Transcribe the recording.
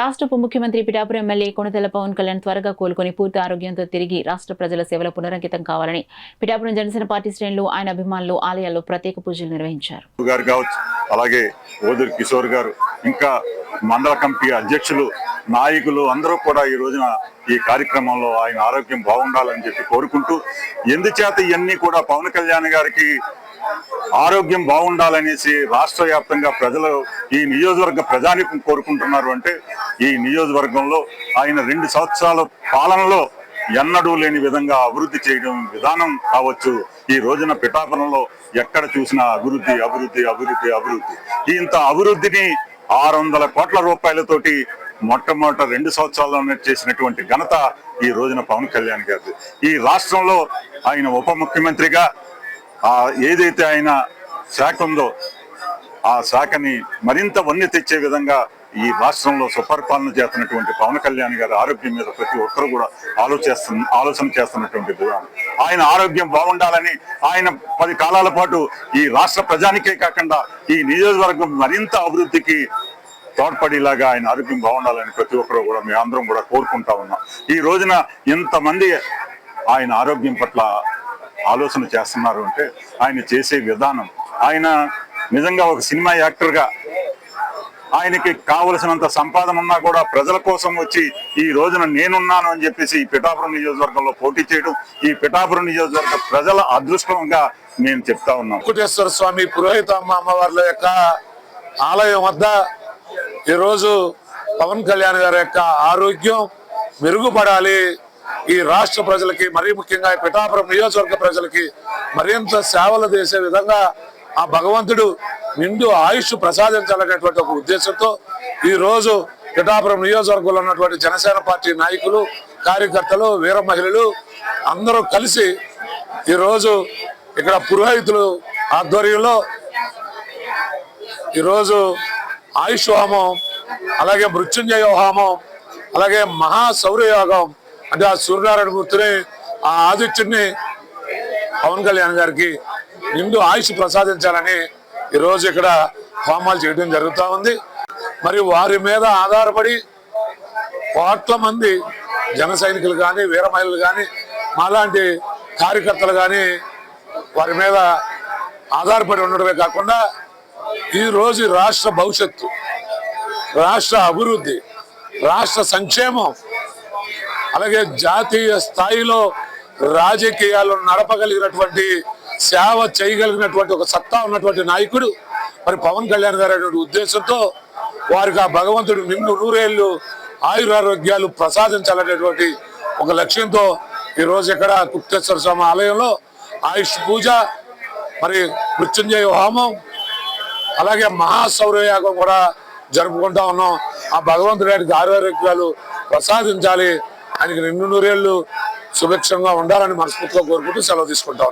రాష్ట్ర ఉప ముఖ్యమంత్రి పిఠాపురం ఎమ్మెల్యే కొణిదెల పవన్ కళ్యాణ్ త్వరగా కోలుకొని పూర్తి ఆరోగ్యంతో తిరిగి రాష్ట్ర ప్రజల సేవల పునరంకితం కావాలని పిఠాపురం జనసేన పార్టీ శ్రేణులు ఆయన అభిమానులు ఆలయాల్లో ప్రత్యేక పూజలు నిర్వహించారు. అలాగే ఓదూరి కిషోర్ గారు ఇంకా మండల కమిటీ అధ్యక్షులు నాయకులు అందరూ కూడా ఈ రోజున ఈ కార్యక్రమంలో ఆయన ఆరోగ్యం బాగుండాలని చెప్పి కోరుకుంటూ, ఎందుచేత ఇవన్నీ కూడా పవన్ కళ్యాణ్ గారికి ఆరోగ్యం బాగుండాలనేసి రాష్ట్ర వ్యాప్తంగా ప్రజలు ఈ నియోజకవర్గ ప్రజానికం కోరుకుంటున్నారు అంటే, ఈ నియోజకవర్గంలో ఆయన 2 సంవత్సరాల పాలనలో ఎన్నడూ లేని విధంగా అభివృద్ధి చేయడం విధానం కావచ్చు. ఈ రోజున పిఠాపురంలో ఎక్కడ చూసినా అభివృద్ధి అభివృద్ధి అభివృద్ధి అభివృద్ధి. ఇంత అభివృద్ధిని 600 కోట్ల రూపాయలతోటి మొట్టమొదట 2 సంవత్సరాల్లోనే చేసినటువంటి ఘనత ఈ రోజున పవన్ కళ్యాణ్ గారిది. ఈ రాష్ట్రంలో ఆయన ఉప ముఖ్యమంత్రిగా ఏదైతే ఆయన శాఖ ఉందో ఆ శాఖని మరింత వన్నె తెచ్చే విధంగా ఈ రాష్ట్రంలో సుపరిపాలన చేస్తున్నటువంటి పవన్ కళ్యాణ్ గారి ఆరోగ్యం మీద ప్రతి ఒక్కరు కూడా ఆలోచన చేస్తున్నటువంటి విధానం. ఆయన ఆరోగ్యం బాగుండాలని ఆయన 10 కాలాల పాటు ఈ రాష్ట్ర ప్రజానికే కాకుండా ఈ నియోజకవర్గం మరింత అభివృద్ధికి తోడ్పడేలాగా ఆయన ఆరోగ్యం బాగుండాలని ప్రతి ఒక్కరు కూడా మేమందరం కూడా కోరుకుంటా ఉన్నాం. ఈ రోజున ఇంతమంది ఆయన ఆరోగ్యం పట్ల ఆలోచన చేస్తున్నారు అంటే ఆయన చేసే విధానం, ఆయన నిజంగా ఒక సినిమా యాక్టర్గా ఆయనకి కావలసినంత సంపాదన ఉన్నా కూడా ప్రజల కోసం వచ్చి ఈ రోజున నేనున్నాను అని చెప్పేసి ఈ పిఠాపురం నియోజకవర్గంలో పోటీ చేయడం ఈ పిఠాపురం నియోజకవర్గ ప్రజల అదృష్టంగా నేను చెప్తా ఉన్నాను. వెంకటేశ్వర స్వామి పురోహిత అమ్మవార్ల యొక్క ఆలయం వద్ద ఈరోజు పవన్ కళ్యాణ్ గారి యొక్క ఆరోగ్యం మెరుగుపడాలి, ఈ రాష్ట్ర ప్రజలకి మరీ ముఖ్యంగా పిఠాపురం నియోజకవర్గ ప్రజలకి మరింత సేవలు చేసే విధంగా ఆ భగవంతుడు నిండు ఆయుష్ ప్రసాదించాలనేటువంటి ఒక ఉద్దేశంతో ఈ రోజు పిఠాపురం నియోజకవర్గంలో ఉన్నటువంటి జనసేన పార్టీ నాయకులు, కార్యకర్తలు, వీర మహిళలు అందరూ కలిసి ఈరోజు ఇక్కడ పురోహితులు ఆధ్వర్యంలో ఈరోజు ఆయుష్ హోమం, అలాగే మృత్యుంజయ హోమం, అలాగే మహాశౌర్యయోగం అంటే ఆ సూర్యనారాయణ మూర్తిని, ఆ ఆదిత్యుడిని పవన్ కళ్యాణ్ గారికి నిండు ఆయుష్ ప్రసాదించాలని ఈరోజు ఇక్కడ హోమాలు చేయడం జరుగుతూ ఉంది. మరియు వారి మీద ఆధారపడి కోట్ల మంది జన సైనికులు కానీ, వీర మహిళలు కానీ, మాలాంటి కార్యకర్తలు కానీ వారి మీద ఆధారపడి ఉండడమే కాకుండా ఈరోజు రాష్ట్ర భవిష్యత్తు, రాష్ట్ర అభివృద్ధి, రాష్ట్ర సంక్షేమం, అలాగే జాతీయ స్థాయిలో రాజకీయాలు నడపగలిగినటువంటి, సేవ చేయగలిగినటువంటి ఒక సత్తా ఉన్నటువంటి నాయకుడు మరి పవన్ కళ్యాణ్ గారు అనే ఉద్దేశంతో వారికి ఆ భగవంతుడు నిండు 100 ఏళ్ళు ఆయురారోగ్యాలు ప్రసాదించాలనేటువంటి ఒక లక్ష్యంతో ఈరోజు ఇక్కడ గుప్తేశ్వర స్వామి ఆలయంలో ఆయుష్ పూజ, మరి మృత్యుంజయ హోమం, అలాగే మహాశౌర్యయాగం కూడా జరుపుకుంటా ఉన్నాం. ఆ భగవంతుడి గారికి ఆరోగ్యాలు ప్రసాదించాలి, ఆయనకి 200 ఏళ్ళు సుభిక్షంగా ఉండాలని మనస్ఫూర్తిగా కోరుకుంటూ సెలవు తీసుకుంటాం.